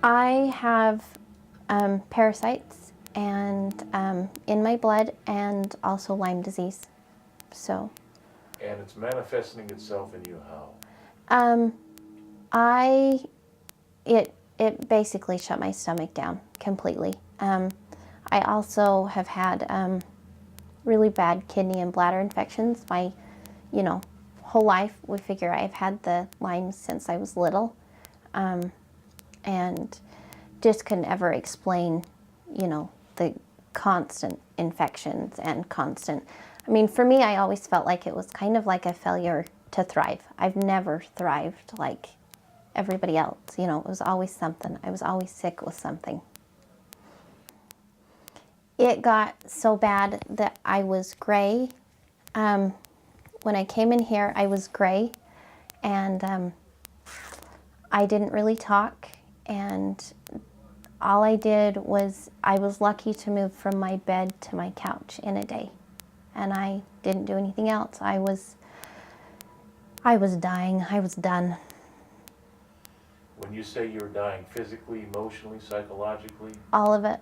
I have parasites and in my blood, and also Lyme disease. So. And it's manifesting itself in you how? It basically shut my stomach down completely. I also have had really bad kidney and bladder infections my, whole life. We figure I've had the Lyme since I was little, and just couldn't ever explain, the constant infections and constant. I mean, for me, I always felt like it was kind of like a failure to thrive. I've never thrived like everybody else. It was always something. I was always sick with something. It got so bad that I was gray. When I came in here, I was gray, and I didn't really talk, and all I did was, I was lucky to move from my bed to my couch in a day, and I didn't do anything else. I was dying. I was done. When you say you're dying, physically, emotionally, psychologically? All of it.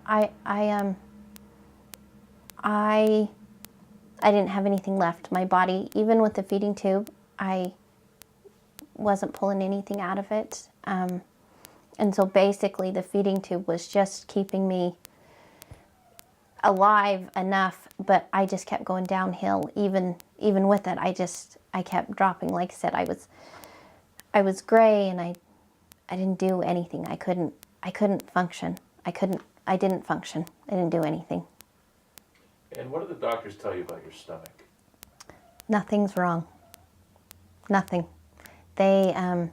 I didn't have anything left. My body, even with the feeding tube, I wasn't pulling anything out of it. And so basically the feeding tube was just keeping me alive enough, but I just kept going downhill. Even with it, I kept dropping. Like I said, I was gray, and I didn't do anything. I couldn't function. I didn't function. I didn't do anything. And what do the doctors tell you about your stomach? Nothing's wrong. Nothing. I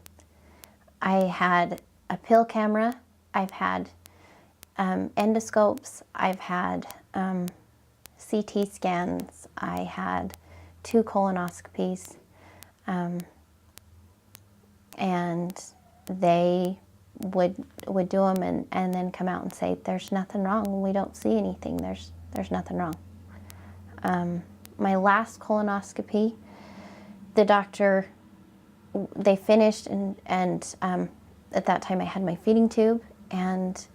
had a pill camera. I've had endoscopes. I've had CT scans. I had 2 colonoscopies. And they would do them and then come out and say, there's nothing wrong. We don't see anything. There's nothing wrong. My last colonoscopy, the doctor, they finished, and at that time I had my feeding tube, and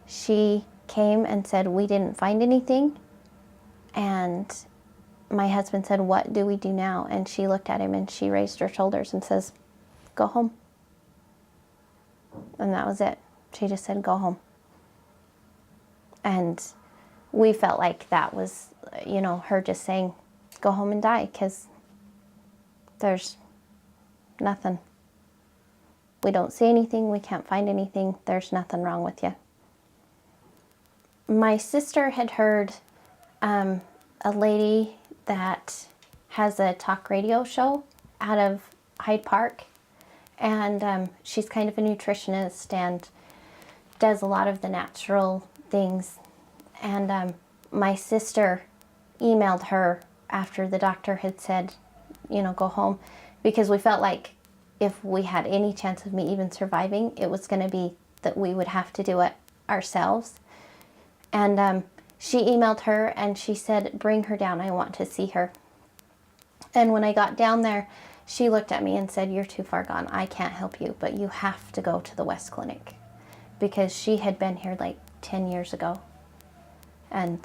she came and said, we didn't find anything. And my husband said, what do we do now? And she looked at him, and she raised her shoulders and says, go home. And that was it. She just said, go home. And we felt like that was, her just saying, go home and die, because there's nothing. We don't see anything. We can't find anything. There's nothing wrong with you. My sister had heard a lady that has a talk radio show out of Hyde Park, and she's kind of a nutritionist and does a lot of the natural things. And my sister emailed her after the doctor had said, go home, because we felt like if we had any chance of me even surviving, it was going to be that we would have to do it ourselves. And she emailed her, and she said, bring her down. I want to see her. And when I got down there, she looked at me and said, you're too far gone. I can't help you, but you have to go to the West Clinic, because she had been here like 10 years ago, and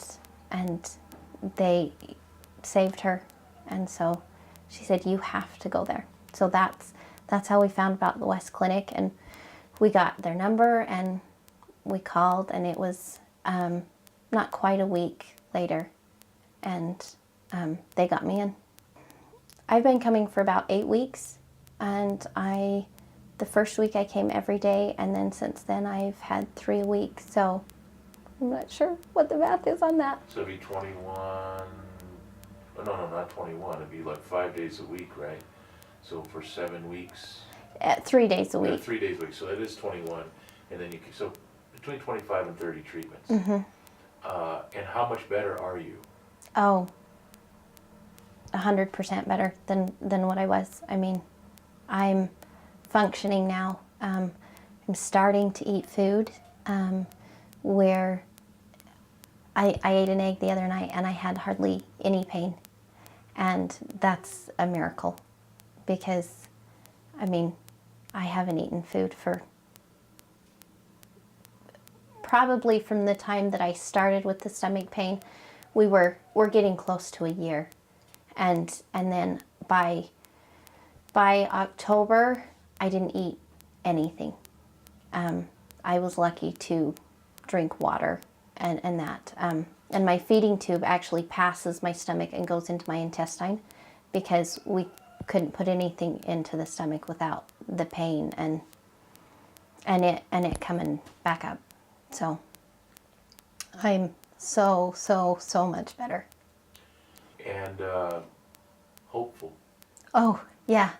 they saved her. And so she said, you have to go there. So that's how we found about the West Clinic, and we got their number, and we called, and it was not quite a week later, and they got me in. I've been coming for about 8 weeks, and the first week I came every day, and then since then I've had 3 weeks, so I'm not sure what the math is on that. So it'd be 21, no, not 21, it'd be like 5 days a week, right? So for 7 weeks? 3 days a week. 3 days a week, so that is 21, and then so between 25 and 30 treatments. Mm-hmm. And how much better are you? Oh, 100% better than what I was. I mean, I'm functioning now. I'm starting to eat food where I ate an egg the other night, and I had hardly any pain. And that's a miracle, because, I mean, I haven't eaten food for probably from the time that I started with the stomach pain, we're getting close to a year. And then by October, I didn't eat anything. I was lucky to drink water and that. And my feeding tube actually passes my stomach and goes into my intestine, because we couldn't put anything into the stomach without the pain and it coming back up. So I'm so much better. And hopeful. Oh, yeah.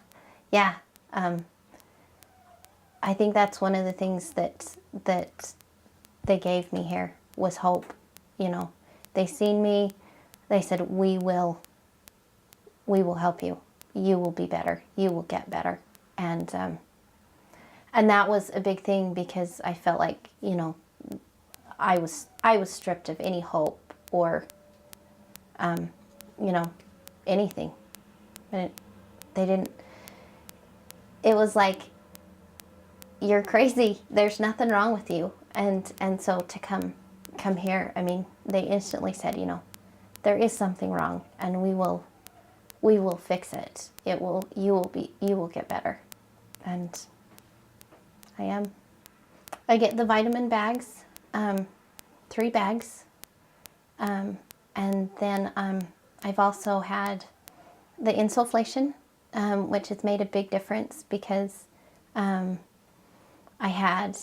Yeah. I think that's one of the things that they gave me here was hope. You know, they seen me, they said, we will help you. You will be better. You will get better. And that was a big thing, because I felt like, you know, I was stripped of any hope or, you know, anything. And they didn't, it was like, you're crazy. There's nothing wrong with you. And so to come here, I mean, they instantly said, you know, there is something wrong, and we will fix it. You will get better. And I am. I get the vitamin bags, 3 bags. And then I've also had the insulation, which has made a big difference, because I had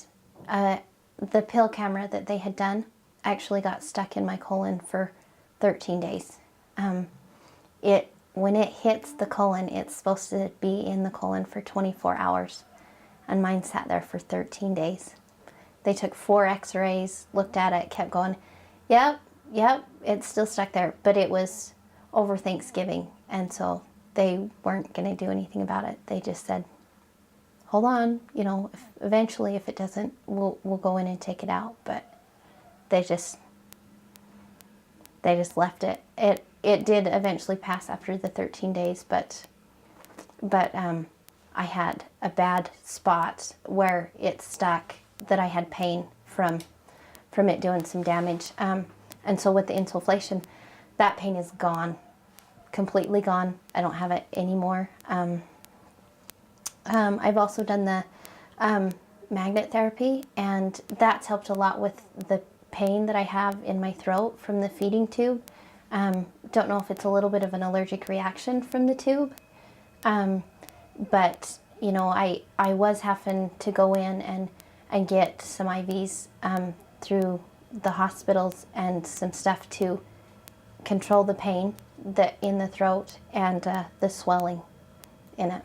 the pill camera that they had done actually got stuck in my colon for 13 days. When it hits the colon, it's supposed to be in the colon for 24 hours, and mine sat there for 13 days. They took 4 x-rays, looked at it, kept going, yep, it's still stuck there. But it was over Thanksgiving, and so they weren't going to do anything about it. They just said, hold on, you know, eventually if it doesn't, we'll go in and take it out. But they just left it. It did eventually pass after the 13 days, but I had a bad spot where it stuck that I had pain from it doing some damage. And so with the insulation, that pain is gone, completely gone. I don't have it anymore. I've also done the magnet therapy, and that's helped a lot with the pain that I have in my throat from the feeding tube. Don't know if it's a little bit of an allergic reaction from the tube, but you know, I was having to go in and get some IVs through the hospitals and some stuff to control the pain in the throat and the swelling in it.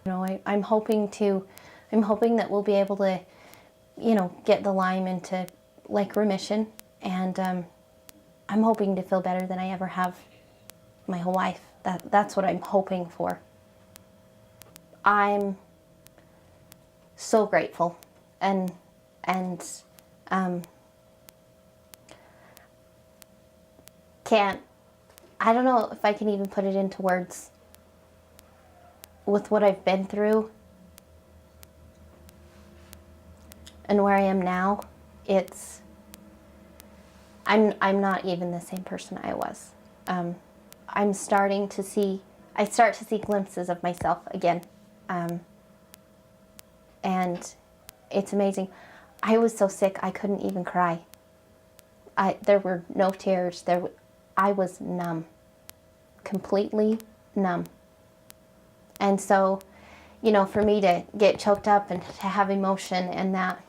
You know, I'm hoping that we'll be able to, you know, get the Lyme into like remission, and I'm hoping to feel better than I ever have my whole life. That's what I'm hoping for. I'm so grateful, and I don't know if I can even put it into words with what I've been through and where I am now. I'm not even the same person I was. I start to see glimpses of myself again. And it's amazing. I was so sick I couldn't even cry. There were no tears. I was numb, completely numb. And so, you know, for me to get choked up and to have emotion and that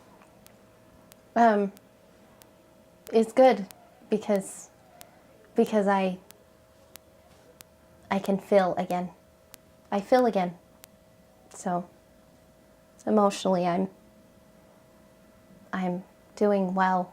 is good, because I can feel again. I feel again. So emotionally I'm doing well.